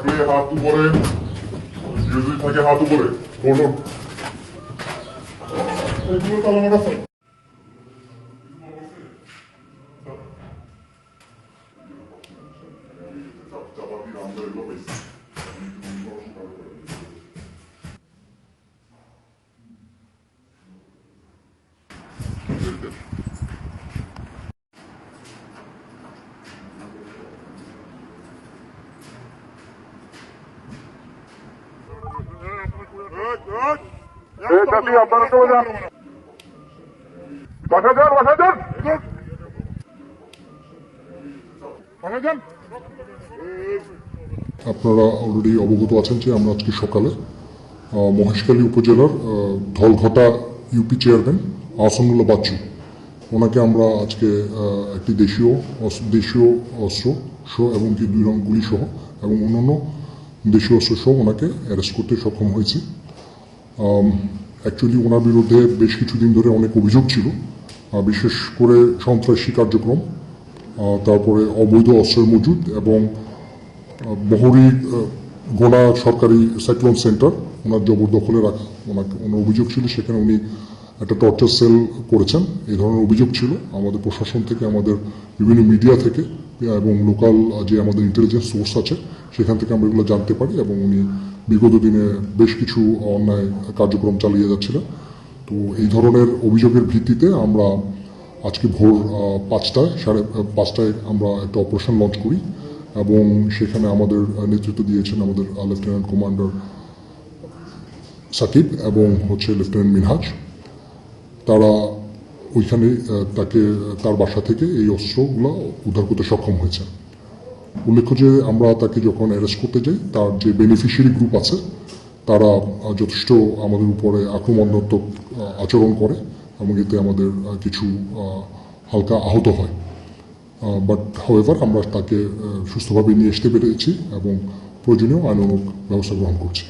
থাকলে হাত উপরে, যদি থাকে হাত উপরে বলুন। এগুলো তাহলে আমার কাছে আপনারা চলে যান, বাসায় যান, বাসায় যান, বাসায় যান। আপনারা অলরেডি অবগত আছেন যে আমরা আজকে সকালে মহেশখালী উপজেলার ধলঘটা ইউপি চেয়ারম্যান আহসানুল্লাহ বাচ্চু, ওনাকে আমরা আজকে একটি দেশীয় অস্ত্র সহ এবং কি 2 রাউন্ড গুলি সহ এবং অন্যান্য দেশীয় অস্ত্র সহ ওনাকে অ্যারেস্ট করতে সক্ষম হয়েছি। অ্যাকচুয়ালি ওনার বিরুদ্ধে বেশ কিছুদিন ধরে অনেক অভিযোগ ছিল, বিশেষ করে সন্ত্রাসী কার্যক্রম, তারপরে অবৈধ অস্ত্রের মজুদ এবং বহরি গোনা সরকারি সাইক্লোন সেন্টার ওনার জবরদখলে রাখা ওনার অভিযোগ ছিল। সেখানে উনি একটা টর্চার সেল করেছেন, এই ধরনের অভিযোগ ছিল। আমাদের প্রশাসন থেকে, আমাদের বিভিন্ন মিডিয়া থেকে এবং লোকাল যে আমাদের ইন্টেলিজেন্স সোর্স আছে সেখান থেকে আমরা এগুলো জানতে পারি এবং উনি বিগত দিনে বেশ কিছু অন্যায় কার্যক্রম চালিয়ে যাচ্ছিলেন। তো এই ধরনের অভিযোগের ভিত্তিতে আমরা আজকে ভোর 5টায়, 5:30টায় আমরা একটা অপারেশন লঞ্চ করি এবং সেখানে আমাদের নেতৃত্ব দিয়েছেন আমাদের লেফটেন্যান্ট কমান্ডার সাকিব এবং লেফটেন্যান্ট মিনহাজ। তারা ওইখানে তার বাসা থেকে এই অস্ত্রগুলো উদ্ধার করতে সক্ষম হয়েছে। উল্লেখ্য যে আমরা তাকে যখন অ্যারেস্ট করতে যাই, তার যে বেনিফিশিয়ারি গ্রুপ আছে তারা যথেষ্ট আমাদের উপরে আক্রমণাত্মক আচরণ করে এবং এতে আমাদের কিছু হালকা আহত হয়। বাট হাউএভার আমরা তাকে সুস্থভাবে নিয়ে আসতে পেরেছি এবং প্রয়োজনীয় আইনানুগ ব্যবস্থা গ্রহণ করছি।